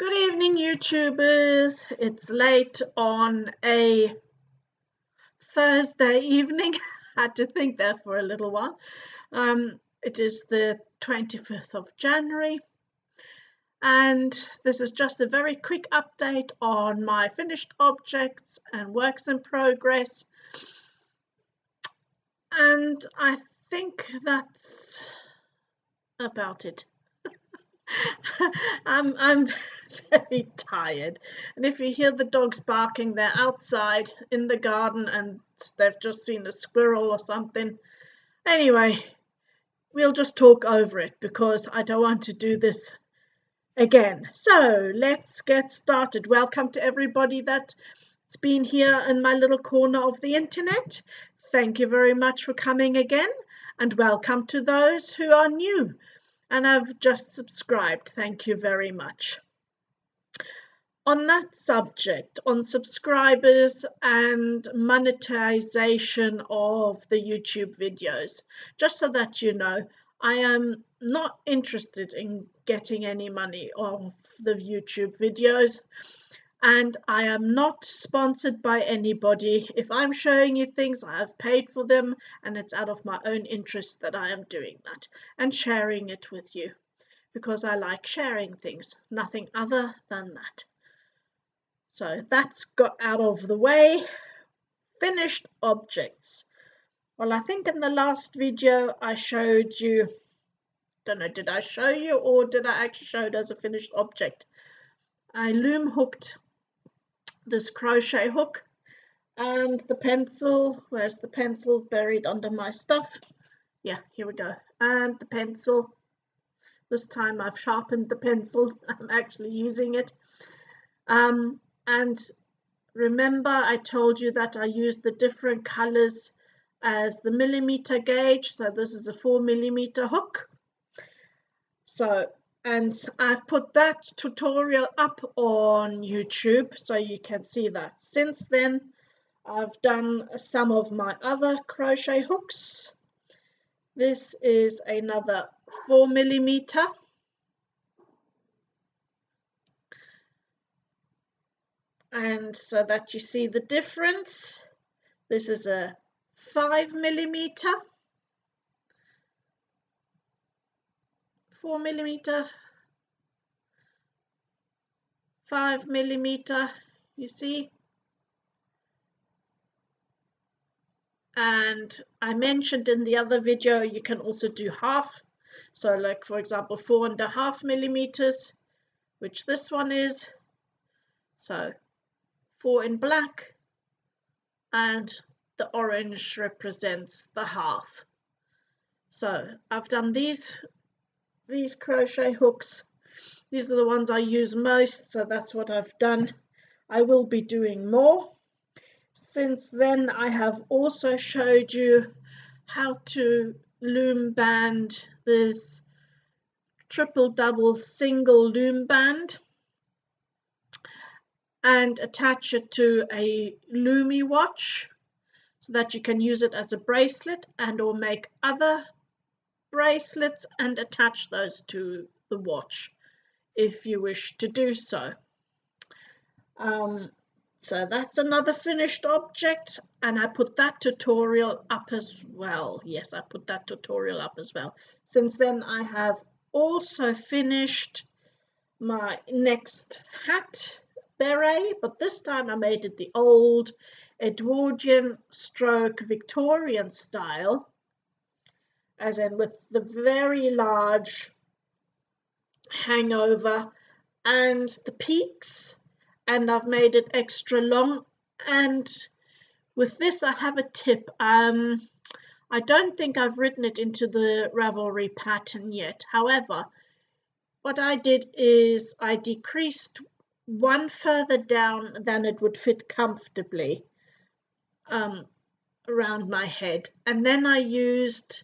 Good evening, YouTubers. It's late on a Thursday evening. Had to think there for a little while. It is the 25th of January, and this is just a very quick update on my finished objects and works in progress. And I think that's about it. I'm very tired, and if you hear the dogs barking, they're outside in the garden and they've just seen a squirrel or something. Anyway, we'll just talk over it because I don't want to do this again. So let's get started. Welcome to everybody that's been here in my little corner of the internet. Thank you very much for coming again, and welcome to those who are new and have just subscribed. Thank you very much. On that subject, on subscribers and monetization of the YouTube videos, just so that you know, I am not interested in getting any money off the YouTube videos, and I am not sponsored by anybody. If I'm showing you things, I have paid for them, and it's out of my own interest that I am doing that and sharing it with you, because I like sharing things, nothing other than that. So that's got out of the way. Finished objects. Well, I think in the last video I showed you, don't know, did I show you or did I actually show it as a finished object? I loom hooked this crochet hook and the pencil. Where's the pencil? Buried under my stuff. Yeah, here we go. And the pencil. This time I've sharpened the pencil. I'm actually using it. And remember, I told you that I used the different colors as the millimeter gauge. So this is a 4mm hook. So, and I've put that tutorial up on YouTube so you can see that. Since then, I've done some of my other crochet hooks. This is another 4mm. And so that you see the difference, this is a 5mm, 4mm, 5mm, you see. And I mentioned in the other video you can also do half, so like for example 4.5mm, which this one is. So 4 in black, and the orange represents the half. So I've done these crochet hooks. These are the ones I use most, so that's what I've done. I will be doing more. Since then, I have also showed you how to loom band this triple, double, single loom band and attach it to a Looming watch so that you can use it as a bracelet and or make other bracelets and attach those to the watch if you wish to do so. So that's another finished object, and I put that tutorial up as well. Yes, I put that tutorial up as well. Since then, I have also finished my next hat beret, but this time I made it the old Edwardian stroke Victorian style, as in with the very large hangover and the peaks, and I've made it extra long. And with this I have a tip. I don't think I've written it into the Ravelry pattern yet. However, what I did is I decreased one further down than it would fit comfortably around my head, and then I used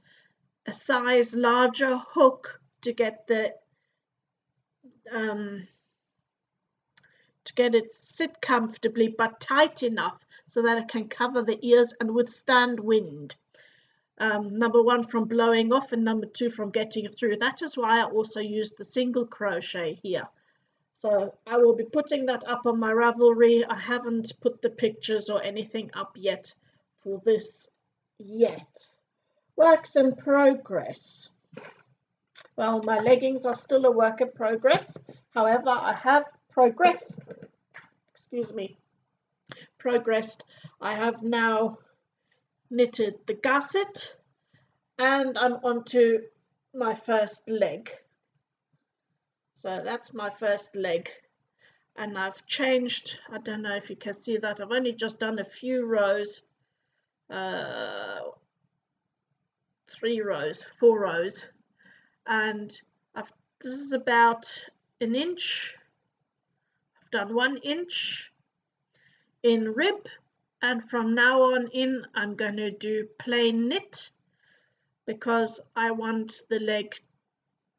a size larger hook to get the to get it sit comfortably but tight enough so that it can cover the ears and withstand wind. Number one, from blowing off, and number two, from getting through. That is why I also used the single crochet here. So I will be putting that up on my Ravelry. I haven't put the pictures or anything up yet for this yet. Works in progress. Well, my leggings are still a work in progress. However, I have progressed. Excuse me. Progressed. I have now knitted the gusset and I'm onto my first leg. So that's my first leg. And I've changed, I don't know if you can see that, I've only just done a few rows, 3 rows, 4 rows, and this is about an inch. I've done 1 inch in rib, and from now on in I'm going to do plain knit because I want the leg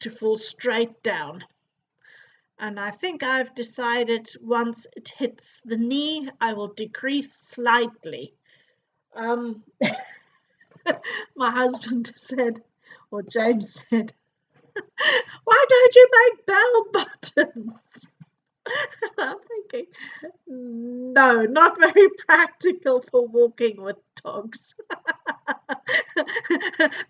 to fall straight down. And I think I've decided once it hits the knee, I will decrease slightly. My husband said, or James said, why don't you make bell buttons? I'm thinking, no, not very practical for walking with dogs.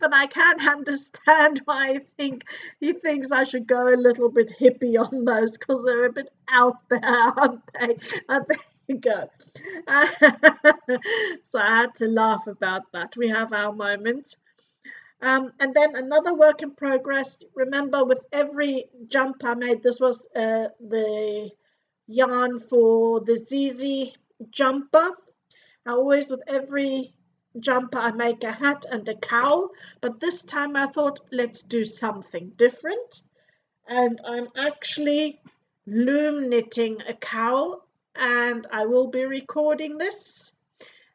But I can understand why he thinks I should go a little bit hippie on those because they're a bit out there, aren't they? And there you go. So I had to laugh about that. We have our moments. And then another work in progress. Remember, with every jump I made, this was the yarn for the ZZ jumper. I always, with every jumper, I make a hat and a cowl, but this time I thought, let's do something different. And I'm actually loom knitting a cowl, and I will be recording this,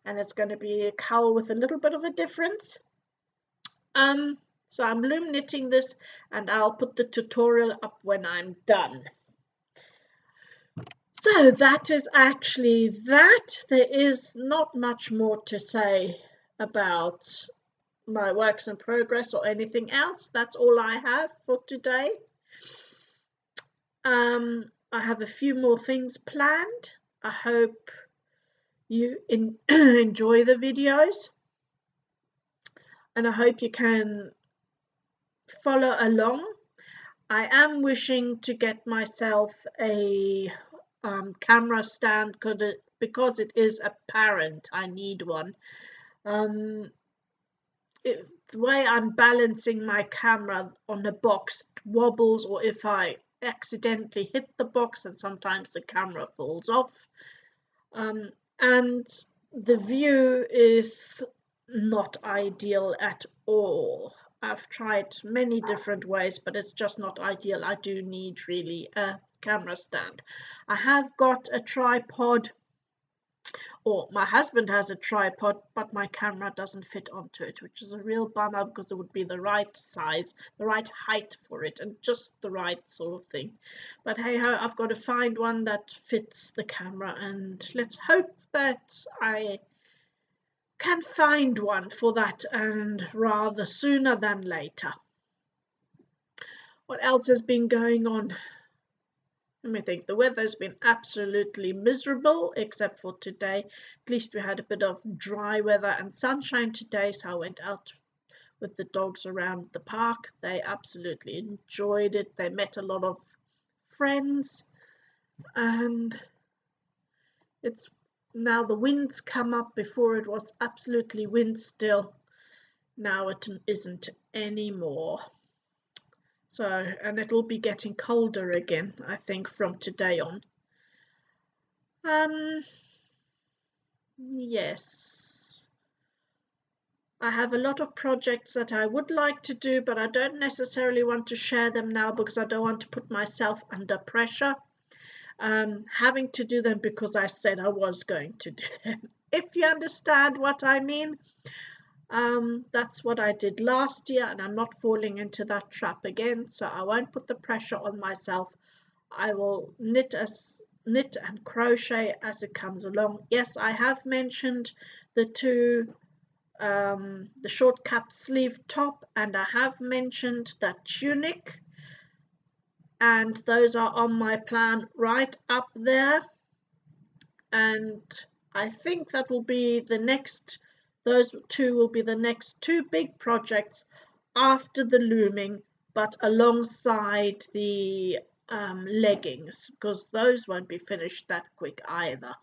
and it's going to be a cowl with a little bit of a difference. So I'm loom knitting this, and I'll put the tutorial up when I'm done. So that is actually that. There is not much more to say about my works in progress or anything else. That's all I have for today. I have a few more things planned. I hope you enjoy the videos, and I hope you can follow along. I am wishing to get myself a camera stand because it is apparent I need one. The way I'm balancing my camera on the box, it wobbles, or if I accidentally hit the box, and sometimes the camera falls off. And the view is not ideal at all. I've tried many different ways, but it's just not ideal. I do need really a camera stand. I have got a tripod, or my husband has a tripod, but my camera doesn't fit onto it, which is a real bummer because it would be the right size, the right height for it, and just the right sort of thing. But hey ho, I've got to find one that fits the camera, and let's hope that I can find one for that, and rather sooner than later. What else has been going on? Let me think. The weather's been absolutely miserable except for today. At least we had a bit of dry weather and sunshine today, so I went out with the dogs around the park. They absolutely enjoyed it. They met a lot of friends, and it's now the winds come up. Before it was absolutely wind still. Now it isn't anymore. So, and it'll be getting colder again, I think, from today on. Yes. I have a lot of projects that I would like to do, but I don't necessarily want to share them now because I don't want to put myself under pressure. Having to do them because I said I was going to do them. If you understand what I mean. That's what I did last year, and I'm not falling into that trap again, so I won't put the pressure on myself. I will knit and crochet as it comes along. Yes, I have mentioned the short cap sleeve top, and I have mentioned that tunic, and those are on my plan right up there. And I think that will be the next, those two will be the next two big projects after the looming, but alongside the leggings, because those won't be finished that quick either.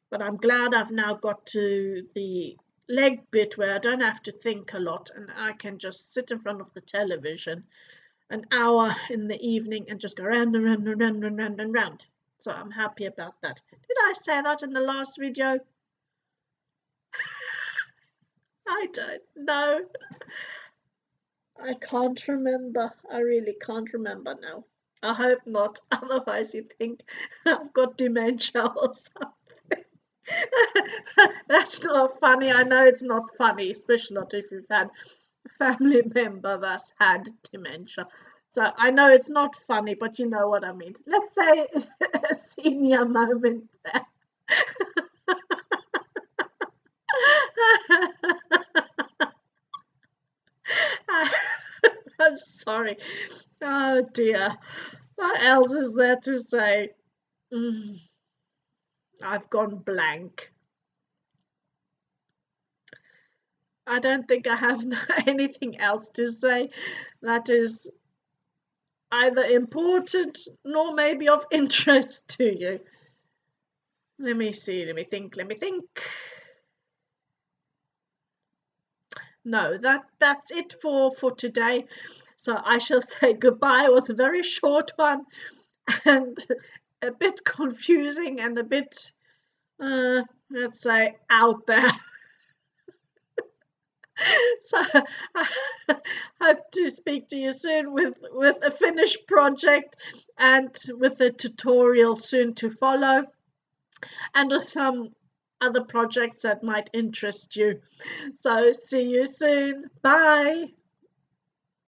But I'm glad I've now got to the leg bit where I don't have to think a lot and I can just sit in front of the television an hour in the evening and just go round and round and round and round and round. So I'm happy about that. Did I say that in the last video? I don't know. I can't remember. I really can't remember now. I hope not. Otherwise you think I've got dementia or something. That's not funny. I know it's not funny, especially not if you've had a family member that's had dementia. So I know it's not funny, but you know what I mean. Let's say a senior moment there. I'm sorry. Oh dear. What else is there to say? I've gone blank. I don't think I have anything else to say that is either important nor maybe of interest to you. Let me see, let me think. No, that's it for today. So I shall say goodbye. It was a very short one and a bit confusing and a bit, let's say, out there. So I hope to speak to you soon with a finished project and with a tutorial soon to follow, and some other projects that might interest you. So see you soon. Bye.